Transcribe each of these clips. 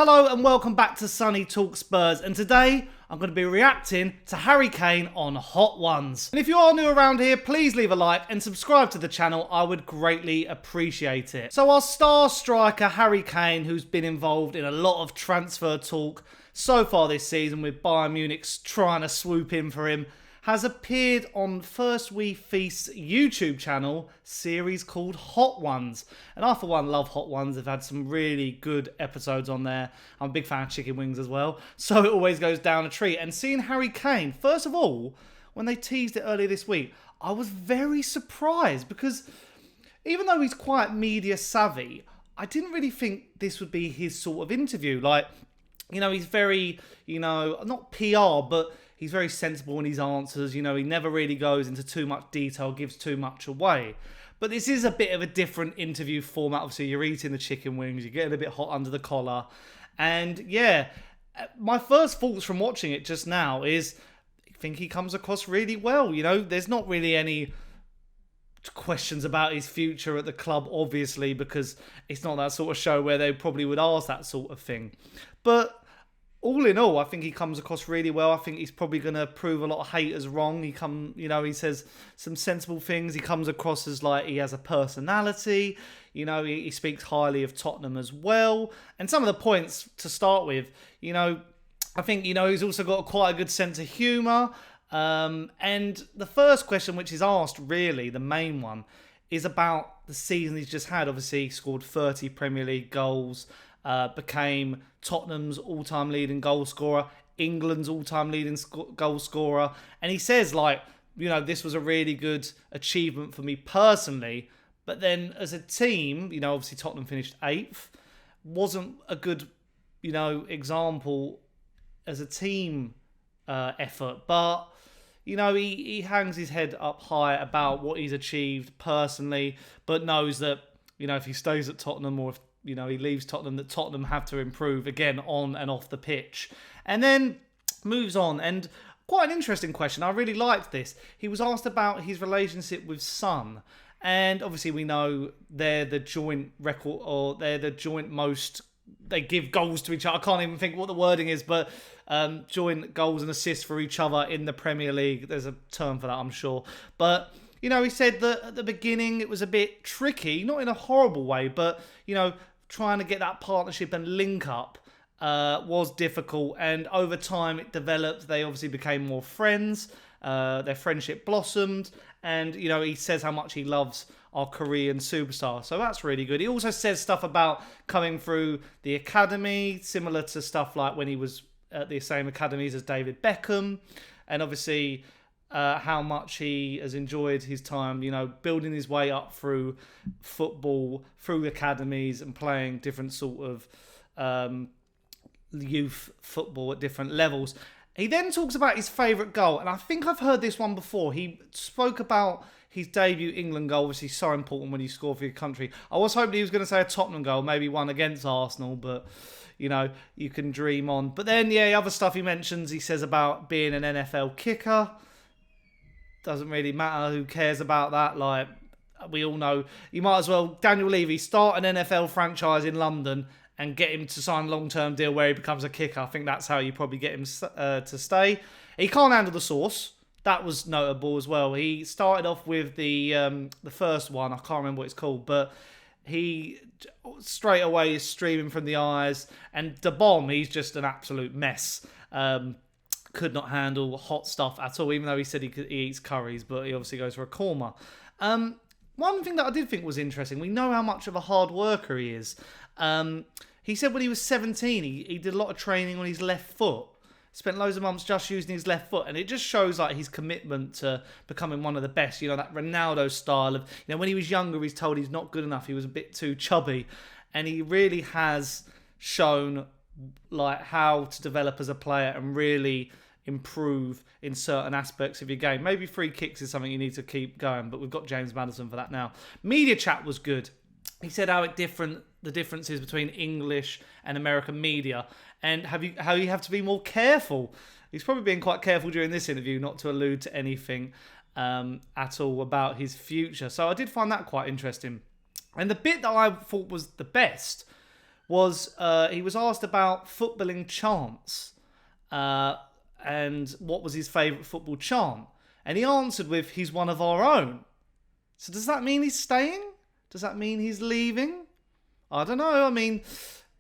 Hello and welcome back to Sonny Talk Spurs, and today I'm going to be reacting to Harry Kane on Hot Ones. And if you are new around here, please leave a like and subscribe to the channel, I would greatly appreciate it. So our star striker Harry Kane, who's been involved in a lot of transfer talk so far this season with Bayern Munich trying to swoop in for him, has appeared on First We Feast's YouTube channel series called Hot Ones. And I, for one, love Hot Ones. They've had some really good episodes on there. I'm a big fan of chicken wings as well, so it always goes down a treat. And seeing Harry Kane, first of all, when they teased it earlier this week, I was very surprised because even though he's quite media savvy, I didn't really think this would be his sort of interview. Like, he's very, not PR, but he's very sensible in his answers. He never really goes into too much detail, gives too much away. But this is a bit of a different interview format. Obviously, you're eating the chicken wings, you're getting a bit hot under the collar. And yeah, my first thoughts from watching it just now is I think he comes across really well. There's not really any questions about his future at the club, obviously, because it's not that sort of show where they probably would ask that sort of thing. But all in all, I think he comes across really well. I think he's probably going to prove a lot of haters wrong. He says some sensible things. He comes across as like he has a personality. He speaks highly of Tottenham as well. And some of the points to start with, I think, he's also got quite a good sense of humour. And the first question which is asked, really, the main one, is about the season he's just had. Obviously, he scored 30 Premier League goals. Became Tottenham's all-time leading goal scorer, England's all-time leading goal scorer. And he says, this was a really good achievement for me personally. But then as a team, obviously Tottenham finished 8th. Wasn't a good, example as a team effort. But, he hangs his head up high about what he's achieved personally, but knows that, if he stays at Tottenham or if he leaves Tottenham, that Tottenham have to improve again on and off the pitch. And then moves on. And quite an interesting question. I really liked this. He was asked about his relationship with Son. And obviously we know they're the joint record, or they're the joint most, they give goals to each other. I can't even think what the wording is, but joint goals and assists for each other in the Premier League. There's a term for that, I'm sure. But he said that at the beginning it was a bit tricky, not in a horrible way, but, trying to get that partnership and link up was difficult. And over time it developed. They obviously became more friends. Their friendship blossomed. And, he says how much he loves our Korean superstar. So that's really good. He also says stuff about coming through the academy, similar to stuff like when he was at the same academies as David Beckham. And obviously how much he has enjoyed his time, building his way up through football, through academies and playing different sort of youth football at different levels. He then talks about his favourite goal, and I think I've heard this one before. He spoke about his debut England goal, obviously so important when you score for your country. I was hoping he was going to say a Tottenham goal, maybe one against Arsenal, but you can dream on. But then, other stuff he mentions, he says about being an NFL kicker. Doesn't really matter. Who cares about that? Like, we all know, you might as well, Daniel Levy, start an NFL franchise in London and get him to sign a long-term deal where he becomes a kicker. I think that's how you probably get him to stay. He can't handle the sauce. That was notable as well. He started off with the first one. I can't remember what it's called, but he straight away is streaming from the eyes. And the bomb, he's just an absolute mess. Could not handle hot stuff at all, even though he said he eats curries, but he obviously goes for a korma. One thing that I did think was interesting, we know how much of a hard worker he is. He said when he was 17, he did a lot of training on his left foot. Spent loads of months just using his left foot, and it just shows his commitment to becoming one of the best. That Ronaldo style of, when he was younger, he's told he's not good enough, he was a bit too chubby, and he really has shown how to develop as a player and really improve in certain aspects of your game. Maybe free kicks is something you need to keep going, but we've got James Maddison for that now. Media chat was good. He said how the differences between English and American media, and how you have to be more careful. He's probably being quite careful during this interview not to allude to anything at all about his future. So I did find that quite interesting. And the bit that I thought was the best was he was asked about footballing chants and what was his favourite football chant. And he answered with, "He's one of our own." So does that mean he's staying? Does that mean he's leaving? I don't know. I mean,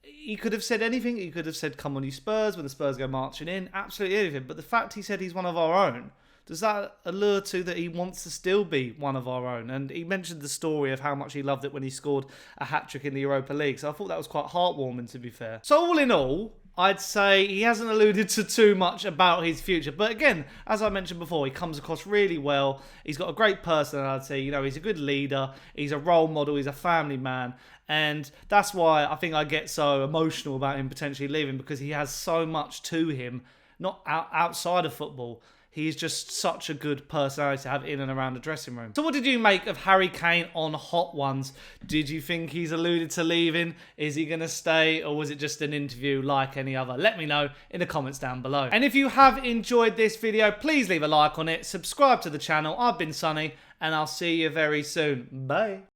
he could have said anything. He could have said, "Come on, you Spurs," when the Spurs go marching in. Absolutely anything. But the fact he said he's one of our own, does that allure to that he wants to still be one of our own? And he mentioned the story of how much he loved it when he scored a hat-trick in the Europa League. So I thought that was quite heartwarming, to be fair. So all in all, I'd say he hasn't alluded to too much about his future. But again, as I mentioned before, he comes across really well. He's got a great personality. You know, he's a good leader. He's a role model. He's a family man. And that's why I think I get so emotional about him potentially leaving, because he has so much to him, not outside of football. He's just such a good personality to have in and around the dressing room. So what did you make of Harry Kane on Hot Ones? Did you think he's alluded to leaving? Is he going to stay? Or was it just an interview like any other? Let me know in the comments down below. And if you have enjoyed this video, please leave a like on it. Subscribe to the channel. I've been Sonny, and I'll see you very soon. Bye.